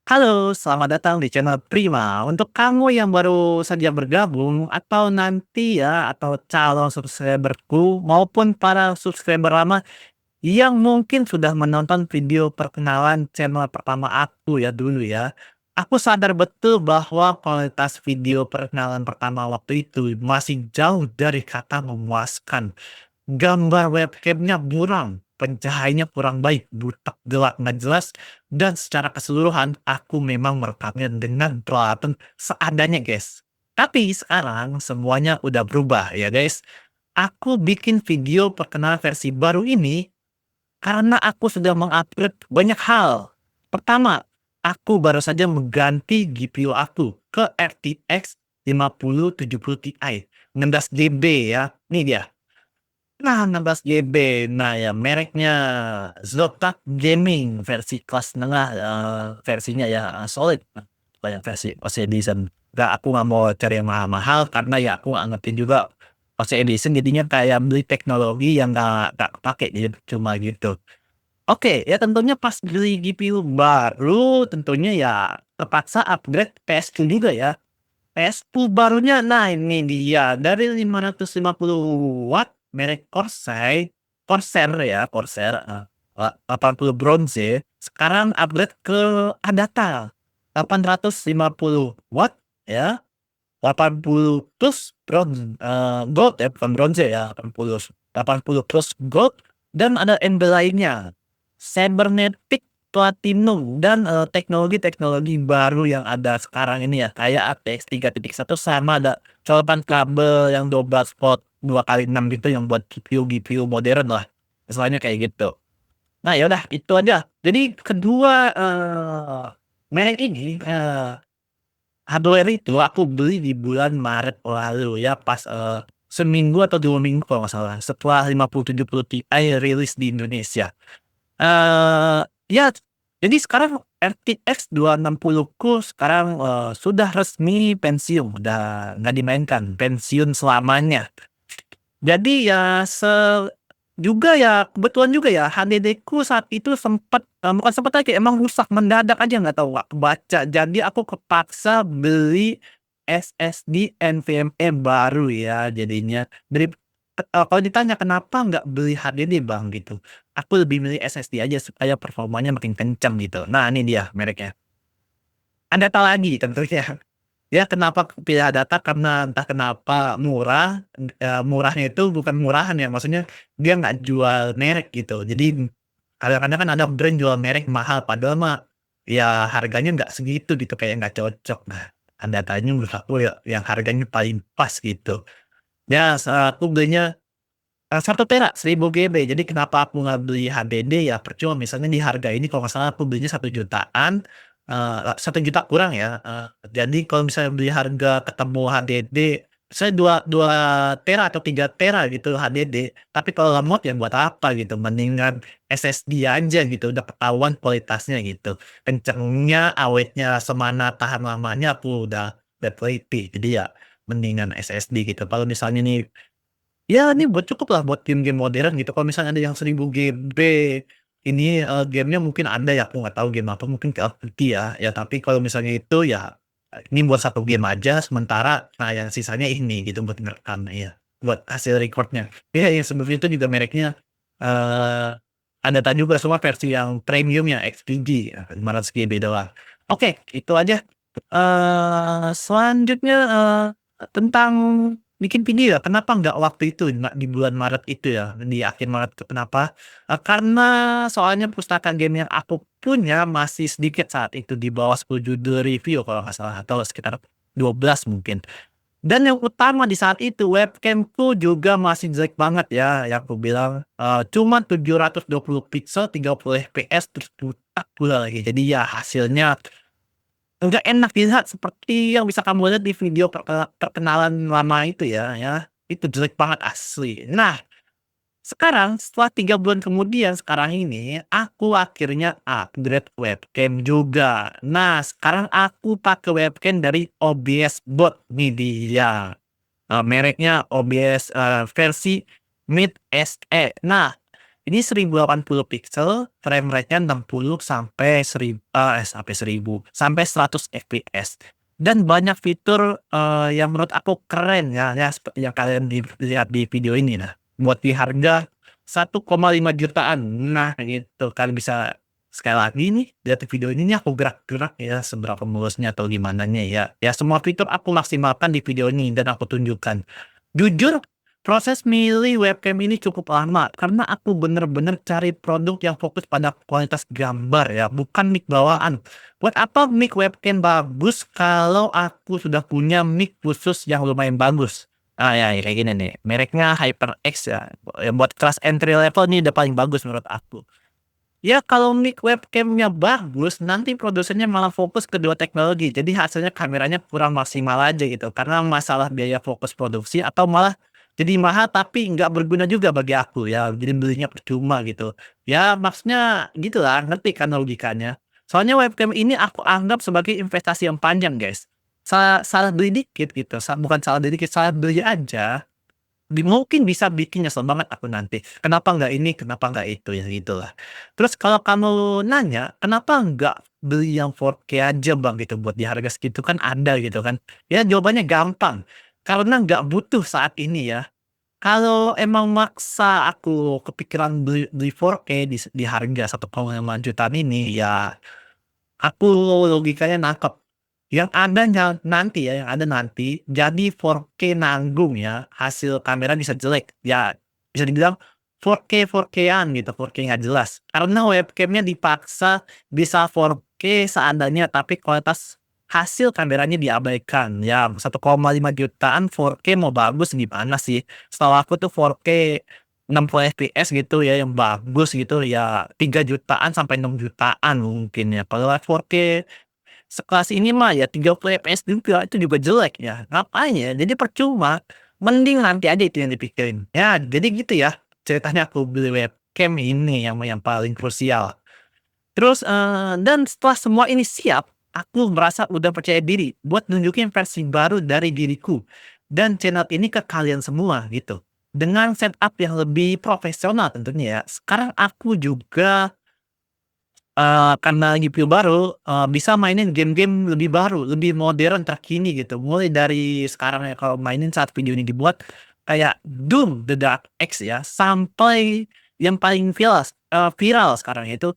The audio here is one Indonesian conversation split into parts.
Halo, selamat datang di channel Prima. Untuk kamu yang baru saja bergabung atau nanti ya, atau calon subscriberku maupun para subscriber lama yang mungkin sudah menonton video perkenalan channel pertama aku ya dulu ya. Aku sadar betul bahwa kualitas video perkenalan pertama waktu itu masih jauh dari kata memuaskan. Gambar webcam-nya buram, pencahayaannya kurang baik, butek, gelap, nggak jelas, dan secara keseluruhan aku memang merekamnya dengan peralatan seadanya, guys. Tapi sekarang semuanya udah berubah ya, guys. Aku bikin video perkenalan versi baru ini karena aku sudah mengupgrade banyak hal. Pertama, aku baru saja mengganti GPU aku ke RTX 5070 Ti 16 GB ya. Ini dia. Nah, 16 GB. Nah, ya mereknya Zotac Gaming versi kelas menengah, versinya ya, solid, banyak versi OC Edition. Aku nggak mau cari yang mahal-mahal karena ya aku nggak ngerti juga OC Edition, jadinya kayak beli teknologi yang nggak kepakai, jadi cuma gitu. Oke, ya tentunya pas beli GPU baru, tentunya ya terpaksa upgrade PS2 juga ya. PS2 barunya, nah ini dia, dari 550 watt merek Corsair ya, Corsair, 80 bronze, sekarang upgrade ke Adata 850 watt ya, 80 plus gold ya, bukan bronze ya, 80 plus gold, dan ada embel lainnya, cybernetic platinum, dan teknologi-teknologi baru yang ada sekarang ini ya, kayak ATX 3.1, sama ada colokan kabel yang double spot 2x6 gitu yang buat GPU-GPU modern lah, istilahnya kayak gitu. Nah ya udah itu aja. Jadi kedua, merek ini, hardware itu aku beli di bulan Maret lalu ya, pas, seminggu atau 2 minggu kalau nggak salah, setelah 5070 Ti rilis di Indonesia. Ya, jadi sekarang RTX 260-ku sekarang, sudah resmi pensiun, udah nggak dimainkan, pensiun selamanya. Jadi ya juga ya, kebetulan juga ya, HDD-ku saat itu sempat, bukan sempat lagi, emang rusak mendadak aja, nggak tahu, nggak kebaca. Jadi aku kepaksa beli SSD NVMe baru ya jadinya. Kalau ditanya, "Kenapa nggak beli HDD Bang?" Gitu. Aku lebih milih SSD aja supaya performanya makin kencang gitu. Nah ini dia mereknya. Adata lagi tentunya. Ya kenapa aku pilih Adata, karena entah kenapa murah, murahnya itu bukan murahan ya, maksudnya dia nggak jual merek gitu. Jadi kadang-kadang kan ada brand jual merek mahal, padahal mah ya harganya nggak segitu gitu, kayak nggak cocok. Nah, Adatanya menurut aku ya yang harganya paling pas gitu. Ya aku belinya, 1 tera 1000 GB. Jadi kenapa aku nggak beli HDD, ya percuma, misalnya di harga ini kalau nggak salah aku belinya 1 jutaan, 1 juta kurang ya, jadi kalau misalnya beli harga ketemu HDD, saya dua tera atau 3 tera gitu HDD, tapi kalau nggak muat ya buat apa gitu, mendingan SSD aja gitu, udah ketahuan kualitasnya gitu, kencengnya, awetnya, semana tahan lamanya aku udah teliti, jadi ya mendingan SSD gitu. Kalau misalnya nih, ya ini buat cukup lah buat game-game modern gitu, kalau misalnya ada yang 1000 GB ini, gamenya mungkin ada ya, aku nggak tahu game apa, mungkin Call of Duty ya, ya tapi kalau misalnya itu ya, ini buat 1 game aja sementara, nah yang sisanya ini gitu buat ngerekam, iya, buat hasil record-nya. Iya, yang sebelumnya itu juga mereknya, eee, ada juga semua versi yang premium ya, XPG, 500 GB doang. Oke, itu aja. Selanjutnya, tentang bikin video ya, kenapa nggak waktu itu, di bulan Maret itu ya, di akhir Maret itu kenapa? Karena soalnya pustaka game yang aku punya masih sedikit saat itu, di bawah 10 judul review kalau nggak salah, atau sekitar 12 mungkin. Dan yang utama di saat itu, webcam-ku juga masih jelek banget ya, yang aku bilang, cuma 720 piksel, 30 fps, terus butak pula lagi. Jadi ya hasilnya enggak enak dilihat seperti yang bisa kamu lihat di video perkenalan lama itu ya, itu jelek banget asli. Nah, sekarang setelah 3 bulan kemudian sekarang ini, aku akhirnya upgrade webcam juga. Nah, sekarang aku pakai webcam dari OBS Bot, nih dia, mereknya OBS, versi Mid SE. Nah, Ini 1080 pixel, frame rate-nya 60 sampai 1000 sampai 100 fps. Dan banyak fitur, yang menurut aku keren ya, ya seperti yang kalian lihat di video ini. Nah, buat di harga 1,5 jutaan. Nah, gitu. Kalian bisa sekali lagi nih, lihat di video ini nih aku gerak-gerak ya, seberapa mulusnya atau gimananya ya. Ya semua fitur aku maksimalkan di video ini dan aku tunjukkan. Jujur, proses milih webcam ini cukup lama karena aku bener-bener cari produk yang fokus pada kualitas gambar ya, bukan mic bawaan. Buat apa mic webcam bagus kalau aku sudah punya mic khusus yang lumayan bagus? Ah ya, kayak gini nih, mereknya HyperX ya, buat kelas entry level nih udah paling bagus menurut aku. Ya kalau mic webcam-nya bagus, nanti produsennya malah fokus ke 2 teknologi, jadi hasilnya kameranya kurang maksimal aja gitu, karena masalah biaya fokus produksi atau malah jadi mahal tapi nggak berguna juga bagi aku ya, jadi belinya percuma gitu. Ya maksudnya gitulah, ngerti kan logikanya. Soalnya webcam ini aku anggap sebagai investasi yang panjang guys, salah salah beli dikit gitu, bukan salah beli dikit, salah beli aja mungkin bisa bikin nyesel banget aku nanti, kenapa nggak ini, kenapa nggak itu, ya gitulah. Terus kalau kamu nanya, kenapa nggak beli yang 4K aja Bang gitu, buat di harga segitu kan ada gitu kan. Ya jawabannya gampang, karena nggak butuh saat ini ya. Kalau emang maksa aku kepikiran beli beli 4K di harga 1,5 jutaan ini, ya aku logikanya nangkep. Yang adanya nanti ya, yang ada nanti jadi 4K nanggung ya, hasil kamera bisa jelek. Ya bisa dibilang 4K 4K-an gitu, 4K nggak jelas. Karena webcam-nya dipaksa bisa 4K seadanya, tapi kualitas hasil kameranya diabaikan. Ya 1,5 jutaan 4K mau bagus gimana sih? Setahu aku tuh 4K 60 fps gitu ya, yang bagus gitu ya 3 jutaan sampai 6 jutaan mungkin ya. Kalau 4K sekelas ini mah ya 30 fps juga, itu juga jelek ya. Ngapain ya? Jadi percuma, mending nanti aja itu yang dipikirin. Ya jadi gitu ya, ceritanya aku beli webcam ini yang paling krusial. Terus, dan setelah semua ini siap, aku merasa udah percaya diri buat nunjukin versi baru dari diriku dan channel ini ke kalian semua gitu. Dengan setup yang lebih profesional tentunya ya. Sekarang aku juga, karena GPU baru, bisa mainin game-game lebih baru, lebih modern, terkini gitu. Mulai dari sekarang ya kalau mainin saat video ini dibuat, kayak Doom: The Dark Age ya, sampai yang paling viral sekarang yaitu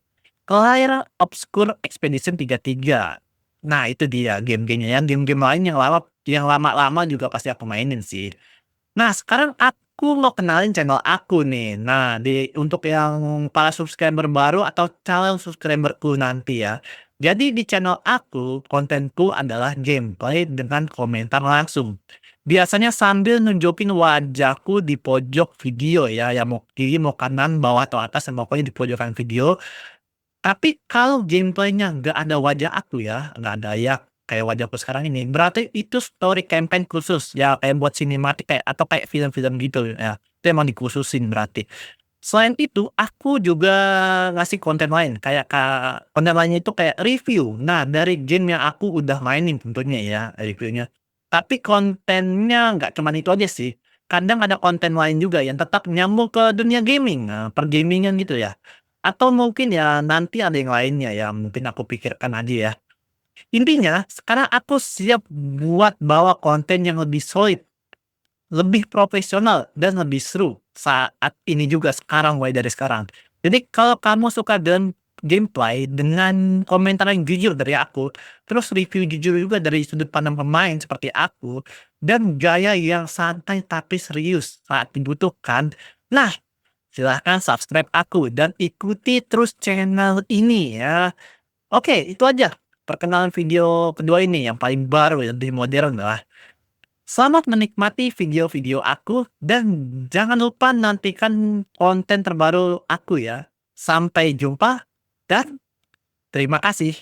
Clair Obscur Expedition 33. Nah itu dia game-gamenya ya, game-game lain yang lama-lama juga pasti aku mainin sih. Nah, sekarang aku mau kenalin channel aku nih. Nah, untuk yang para subscriber baru atau calon subscriber-ku nanti ya. Jadi di channel aku, kontenku adalah gameplay dengan komentar langsung. Biasanya sambil nunjukin wajahku di pojok video ya, yang mau kiri, mau kanan, bawah, atau atas, yang pokoknya di pojokan video. Tapi kalau gameplaynya nggak ada wajah aku ya, nggak ada ya kayak wajahku sekarang ini, berarti itu story campaign khusus, ya kayak buat sinematik kayak atau kayak film-film gitu ya, itu emang dikhususin berarti. Selain itu, aku juga ngasih konten lain, kayak konten lainnya itu kayak review. Nah, dari game yang aku udah mainin tentunya ya, reviewnya. Tapi kontennya nggak cuman itu aja sih, kadang ada konten lain juga yang tetap nyambung ke dunia gaming, per-gaming-an gitu ya. Atau mungkin ya nanti ada yang lainnya ya, mungkin aku pikirkan aja ya. Intinya, sekarang aku siap buat bawa konten yang lebih solid, lebih profesional, dan lebih seru saat ini juga sekarang, mulai dari sekarang. Jadi kalau kamu suka dengan gameplay, dengan komentar yang jujur dari aku, terus review jujur juga dari sudut pandang pemain seperti aku, dan gaya yang santai tapi serius saat dibutuhkan, nah silahkan subscribe aku dan ikuti terus channel ini ya. Oke, itu aja perkenalan video kedua ini yang paling baru, yang lebih modern lah. Selamat menikmati video-video aku dan jangan lupa nantikan konten terbaru aku ya. Sampai jumpa dan terima kasih.